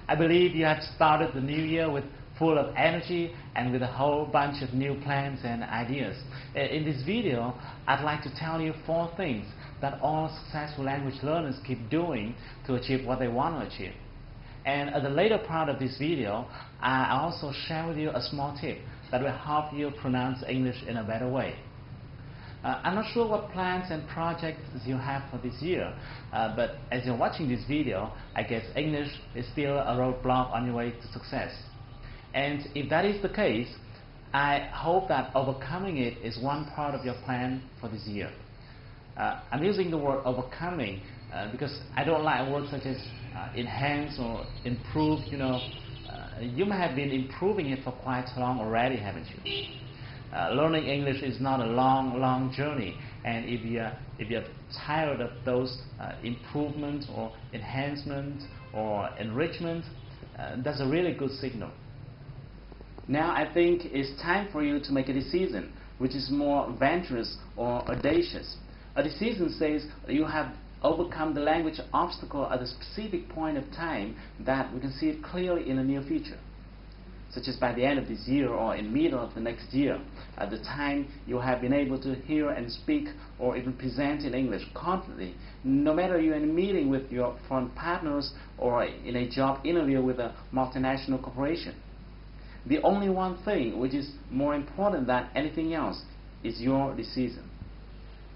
I believe you have started the new year with full of energy and with a whole bunch of new plans and ideas. In this video, I'd like to tell you 4 things that all successful language learners keep doing to achieve what they want to achieve. And at the later part of this video, I also share with you a small tip that will help you pronounce English in a better way. I'm not sure what plans and projects you have for this year, but as you're watching this video, I guess English is still a roadblock on your way to success. And if that is the case, I hope that overcoming it is one part of your plan for this year. I'm using the word overcoming because I don't like words such as enhance or improve. You may have been improving it for quite long already, haven't you? Learning English is not a long journey, and if you're tired of those improvements or enhancement or enrichment, that's a really good signal. Now I think it's time for you to make a decision which is more venturous or audacious. A decision says you have overcome the language obstacle at a specific point of time that we can see it clearly in the near future, such as by the end of this year or in the middle of the next year, at the time you have been able to hear and speak or even present in English confidently, no matter you're in a meeting with your foreign partners or in a job interview with a multinational corporation. The only one thing which is more important than anything else is your decision.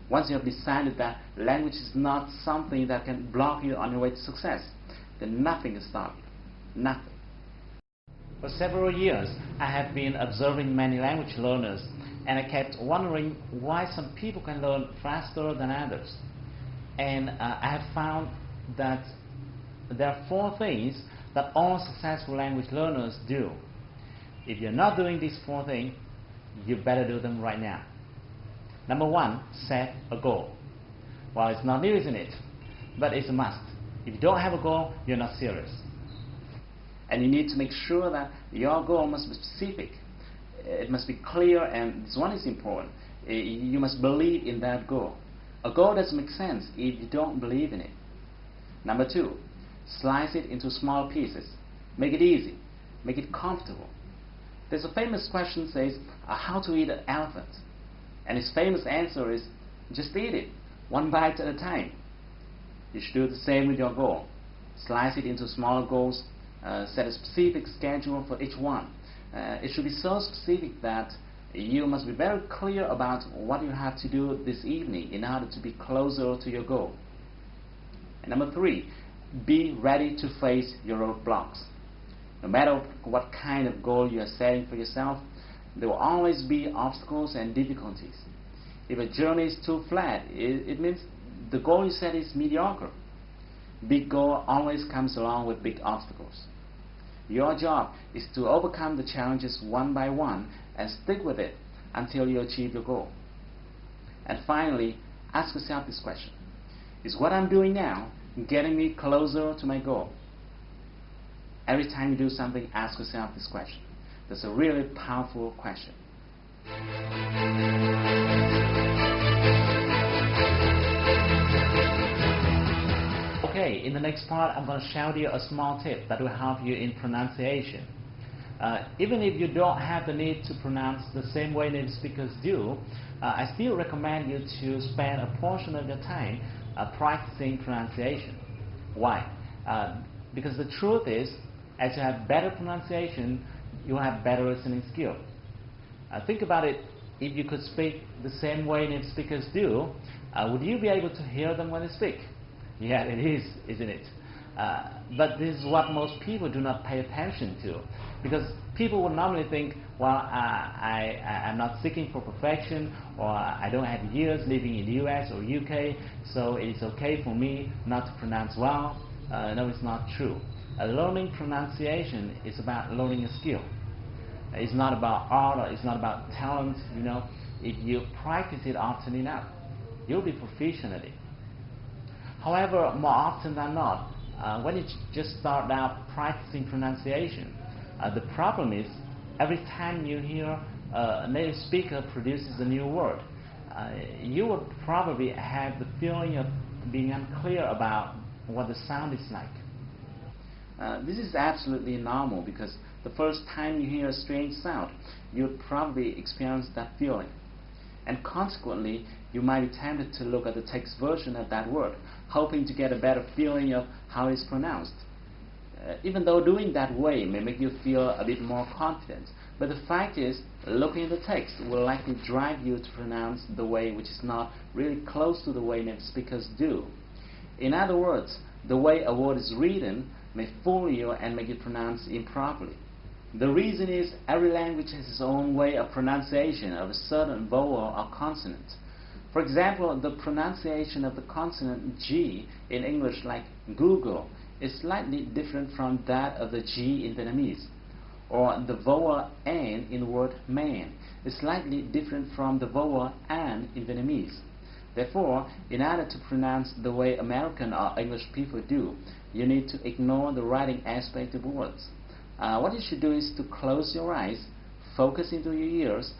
Once you have decided that language is not something that can block you on your way to success, then nothing can stop you. Nothing. For several years, I have been observing many language learners, and I kept wondering why some people can learn faster than others. And I have found that there are 4 things that all successful language learners do. If you're not doing these 4 things, you better do them right now. Number 1, set a goal. Well, it's not new, isn't it? But it's a must. If you don't have a goal, you're not serious. And you need to make sure that your goal must be specific. It must be clear, and this one is important. You must believe in that goal. A goal doesn't make sense if you don't believe in it. Number 2, slice it into small pieces. Make it easy. Make it comfortable. There's a famous question that says, how to eat an elephant? And his famous answer is, just eat it, one bite at a time. You should do the same with your goal. Slice it into smaller goals. Set a specific schedule for each one. It should be so specific that you must be very clear about what you have to do this evening in order to be closer to your goal. And number 3, be ready to face your roadblocks. No matter what kind of goal you are setting for yourself, there will always be obstacles and difficulties. If a journey is too flat, it means the goal you set is mediocre. Big goal always comes along with big obstacles. Your job is to overcome the challenges one by one and stick with it until you achieve your goal. And finally, ask yourself this question: is what I'm doing now getting me closer to my goal? Every time you do something, ask yourself this question. That's a really powerful question. Okay, in the next part, I'm going to share with you a small tip that will help you in pronunciation. Even if you don't have the need to pronounce the same way native speakers do, I still recommend you to spend a portion of your time practicing pronunciation. Why? Because the truth is, as you have better pronunciation, you will have better listening skill. Think about it. If you could speak the same way native speakers do, would you be able to hear them when they speak? Yeah, it is, isn't it? But this is what most people do not pay attention to, because people would normally think, well, I'm not seeking for perfection, or I don't have years living in the US or UK, so it's okay for me not to pronounce well. No, it's not true. Learning pronunciation is about learning a skill. It's not about art, or it's not about talent. If you practice it often enough, you'll be proficient at it. However, more often than not, when you just start out practicing pronunciation, the problem is every time you hear a native speaker produces a new word, you would probably have the feeling of being unclear about what the sound is like. This is absolutely normal because the first time you hear a strange sound, you'll probably experience that feeling. And consequently, you might be tempted to look at the text version of that word, hoping to get a better feeling of how it's pronounced. Even though doing that way may make you feel a bit more confident, but the fact is, looking at the text will likely drive you to pronounce the way which is not really close to the way native speakers do. In other words, the way a word is written may fool you and make it pronounce improperly. The reason is every language has its own way of pronunciation of a certain vowel or consonant. For example, the pronunciation of the consonant G in English, like Google, is slightly different from that of the G in Vietnamese. Or the vowel N in the word man is slightly different from the vowel An in Vietnamese. Therefore, in order to pronounce the way American or English people do, you need to ignore the writing aspect of words. What you should do is to close your eyes, focus into your ears,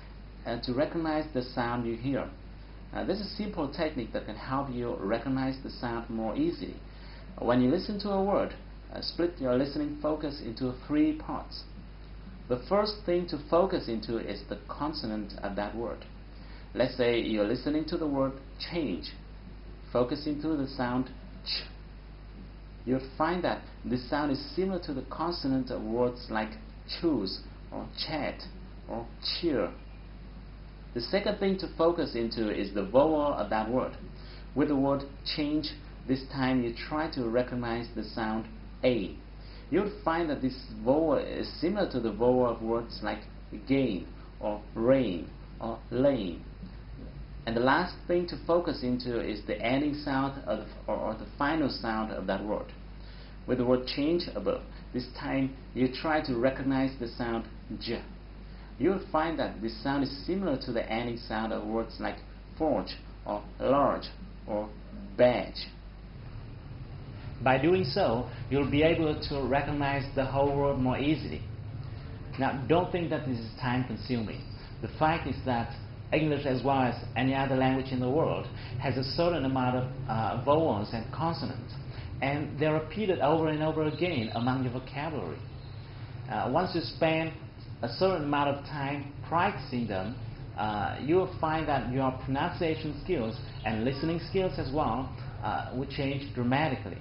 and to recognize the sound you hear. This is a simple technique that can help you recognize the sound more easily. When you listen to a word, split your listening focus into 3 parts. The first thing to focus into is the consonant of that word. Let's say you're listening to the word change. Focus into the sound ch. You'll find that this sound is similar to the consonant of words like choose or chat or cheer. The second thing to focus into is the vowel of that word. With the word change, this time you try to recognize the sound A. You'll find that this vowel is similar to the vowel of words like gain or rain or lane. And the last thing to focus into is the ending sound of or the final sound of that word. With the word change above, this time you try to recognize the sound J. You'll find that this sound is similar to the ending sound of words like forge or large or badge. By doing so, you'll be able to recognize the whole word more easily. Now, don't think that this is time-consuming. The fact is that English, as well as any other language in the world, has a certain amount of vowels and consonants, and they're repeated over and over again among your vocabulary. Once you spend a certain amount of time practicing them, you will find that your pronunciation skills and listening skills as well will change dramatically.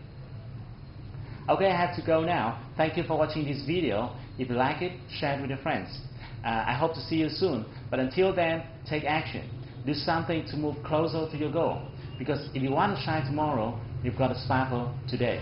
Okay, I have to go now. Thank you for watching this video. If you like it, share it with your friends. I hope to see you soon, but until then, take action. Do something to move closer to your goal, because if you want to shine tomorrow, you've got to sparkle today.